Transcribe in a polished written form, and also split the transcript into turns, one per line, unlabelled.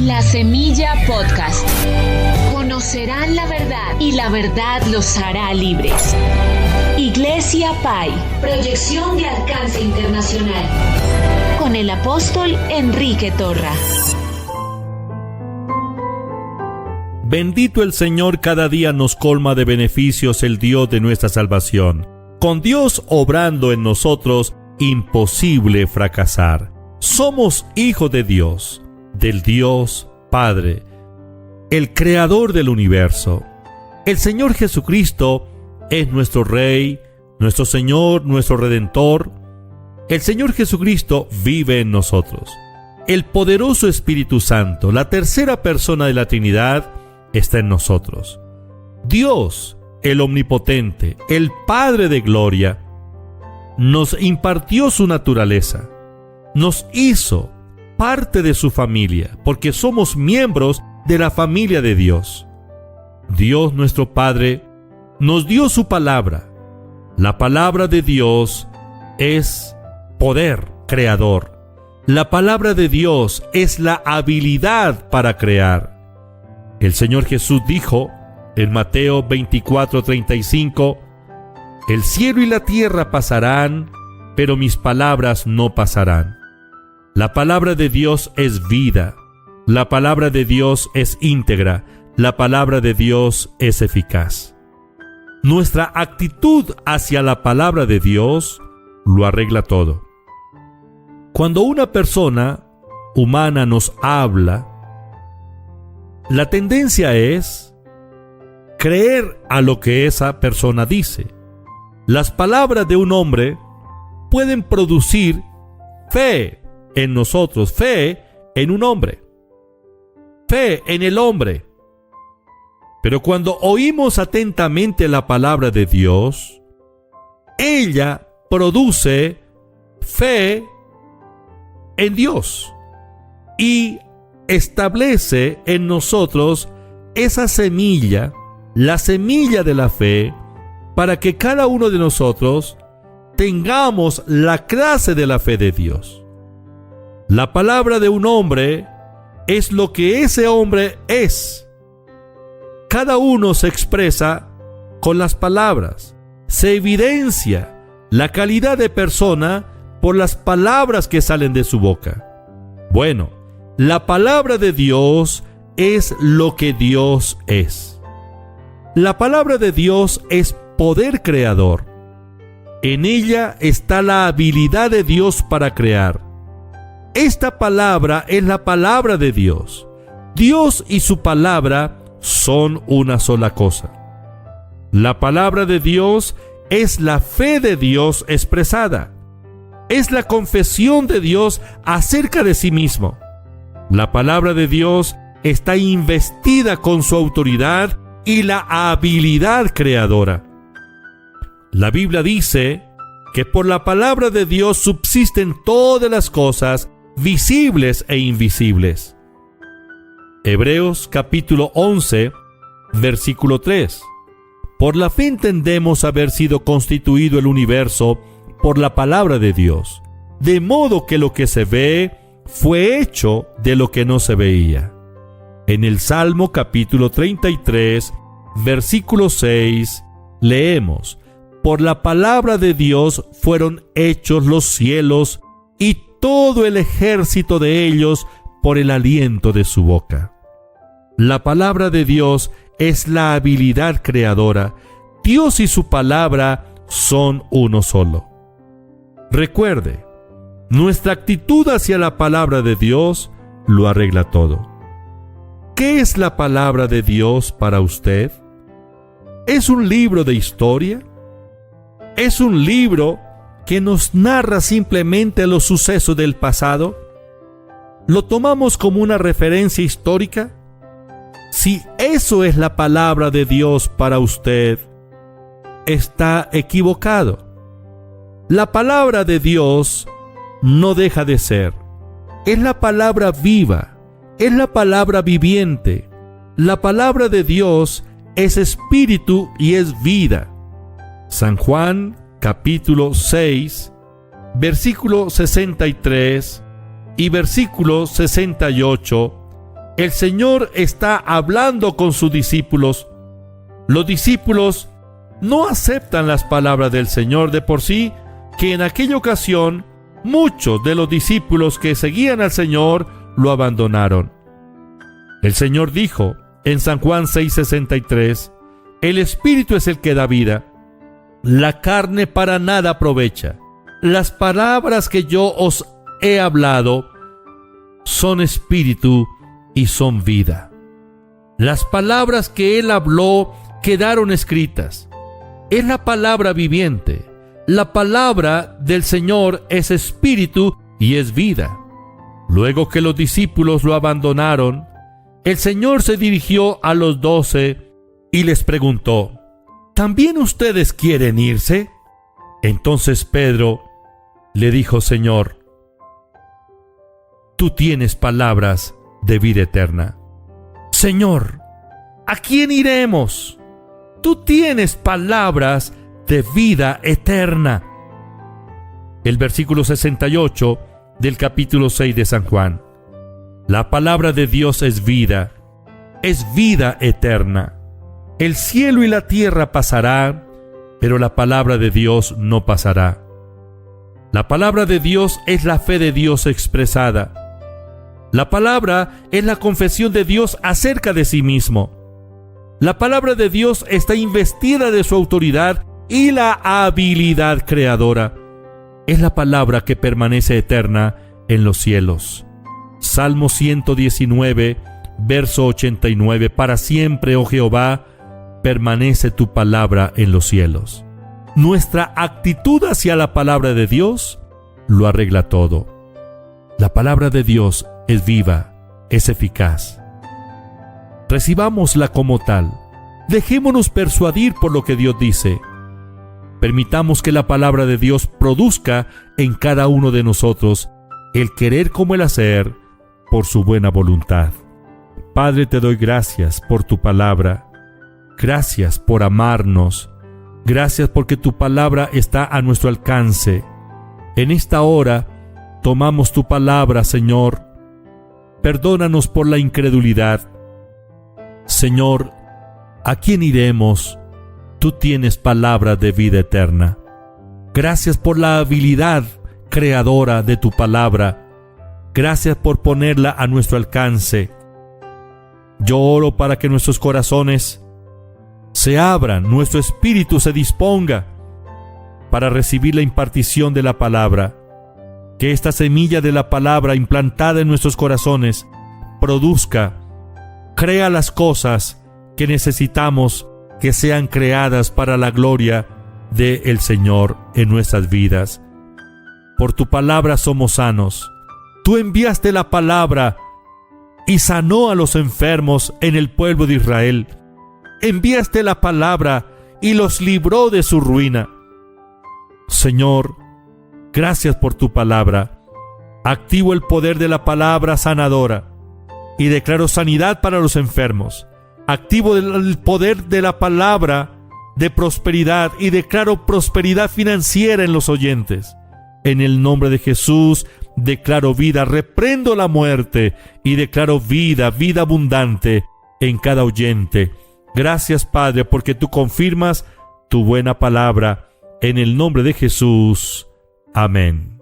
La Semilla Podcast. Conocerán la verdad y la verdad los hará libres. Iglesia Pai. Proyección de alcance internacional. Con el apóstol Enrique Torra.
Bendito el Señor, cada día nos colma de beneficios el Dios de nuestra salvación. Con Dios obrando en nosotros, imposible fracasar. Somos hijos de Dios, del Dios Padre, el Creador del universo. El Señor Jesucristo es nuestro Rey, nuestro Señor, nuestro Redentor. El Señor Jesucristo vive en nosotros. El poderoso Espíritu Santo, la tercera persona de la Trinidad, está en nosotros. Dios, el Omnipotente, el Padre de Gloria, nos impartió su naturaleza, nos hizo parte de su familia, porque somos miembros de la familia de Dios. Dios nuestro Padre nos dio su palabra. La palabra de Dios es poder creador. La palabra de Dios es la habilidad para crear. El Señor Jesús dijo en Mateo 24:35, el cielo y la tierra pasarán, pero mis palabras no pasarán. La palabra de Dios es vida. La palabra de Dios es íntegra. La palabra de Dios es eficaz. Nuestra actitud hacia la palabra de Dios lo arregla todo. Cuando una persona humana nos habla, la tendencia es creer a lo que esa persona dice. Las palabras de un hombre pueden producir fe en nosotros, fe en un hombre, fe en el hombre. Pero cuando oímos atentamente la palabra de Dios, ella produce fe en Dios y establece en nosotros esa semilla, la semilla de la fe, para que cada uno de nosotros tengamos la clase de la fe de Dios. La palabra de un hombre es lo que ese hombre es. Cada uno se expresa con las palabras. Se evidencia la calidad de persona por las palabras que salen de su boca. Bueno, la palabra de Dios es lo que Dios es. La palabra de Dios es poder creador. En ella está la habilidad de Dios para crear. Esta palabra es la palabra de Dios. Dios y su palabra son una sola cosa. La palabra de Dios es la fe de Dios expresada. Es la confesión de Dios acerca de sí mismo. La palabra de Dios está investida con su autoridad y la habilidad creadora. La Biblia dice que por la palabra de Dios subsisten todas las cosas, visibles e invisibles. Hebreos capítulo 11, versículo 3. Por la fe entendemos haber sido constituido el universo por la palabra de Dios, de modo que lo que se ve fue hecho de lo que no se veía. En el Salmo capítulo 33, versículo 6, leemos: por la palabra de Dios fueron hechos los cielos y todo el ejército de ellos por el aliento de su boca. La palabra de Dios es la habilidad creadora. Dios y su palabra son uno solo. Recuerde, nuestra actitud hacia la palabra de Dios lo arregla todo. ¿Qué es la palabra de Dios para usted? ¿Es un libro de historia? ¿Es un libro que nos narra simplemente los sucesos del pasado? ¿Lo tomamos como una referencia histórica? Si eso es la palabra de Dios para usted, está equivocado. La palabra de Dios no deja de ser. Es la palabra viva, es la palabra viviente. La palabra de Dios es espíritu y es vida. San Juan capítulo 6, versículo 63 y versículo 68 el Señor está hablando con sus discípulos. Los discípulos no aceptan las palabras del Señor de por sí, que en aquella ocasión muchos de los discípulos que seguían al Señor lo abandonaron. El Señor dijo en San Juan 6:63, el Espíritu es el que da vida, la carne para nada aprovecha. Las palabras que yo os he hablado son espíritu y son vida. Las palabras que Él habló quedaron escritas. Es la palabra viviente. La palabra del Señor es espíritu y es vida. Luego que los discípulos lo abandonaron, el Señor se dirigió a los 12 y les preguntó, ¿también ustedes quieren irse? Entonces Pedro le dijo, Señor, tú tienes palabras de vida eterna. Señor, ¿a quién iremos? Tú tienes palabras de vida eterna. El versículo 68 del capítulo 6 de San Juan. La palabra de Dios es vida eterna. El cielo y la tierra pasarán, pero la palabra de Dios no pasará. La palabra de Dios es la fe de Dios expresada. La palabra es la confesión de Dios acerca de sí mismo. La palabra de Dios está investida de su autoridad y la habilidad creadora. Es la palabra que permanece eterna en los cielos. Salmo 119, verso 89. Para siempre, oh Jehová, permanece tu palabra en los cielos. Nuestra actitud hacia la palabra de Dios lo arregla todo. La palabra de Dios es viva, es eficaz. Recibámosla como tal. Dejémonos persuadir por lo que Dios dice. Permitamos que la palabra de Dios produzca en cada uno de nosotros el querer como el hacer por su buena voluntad. Padre, te doy gracias por tu palabra. Gracias por amarnos. Gracias porque tu palabra está a nuestro alcance. En esta hora tomamos tu palabra, Señor. Perdónanos por la incredulidad. Señor, ¿a quién iremos? Tú tienes palabras de vida eterna. Gracias por la habilidad creadora de tu palabra. Gracias por ponerla a nuestro alcance. Yo oro para que nuestros corazones se abran, nuestro espíritu se disponga para recibir la impartición de la palabra. Que esta semilla de la palabra implantada en nuestros corazones produzca, crea las cosas que necesitamos que sean creadas para la gloria del Señor en nuestras vidas. Por tu palabra somos sanos. Tú enviaste la palabra y sanó a los enfermos en el pueblo de Israel. Enviaste la palabra y los libró de su ruina. Señor, gracias por tu palabra. Activo el poder de la palabra sanadora y declaro sanidad para los enfermos. Activo el poder de la palabra de prosperidad y declaro prosperidad financiera en los oyentes. En el nombre de Jesús declaro vida, reprendo la muerte y declaro vida, vida abundante en cada oyente. Gracias, Padre, porque tú confirmas tu buena palabra. En el nombre de Jesús. Amén.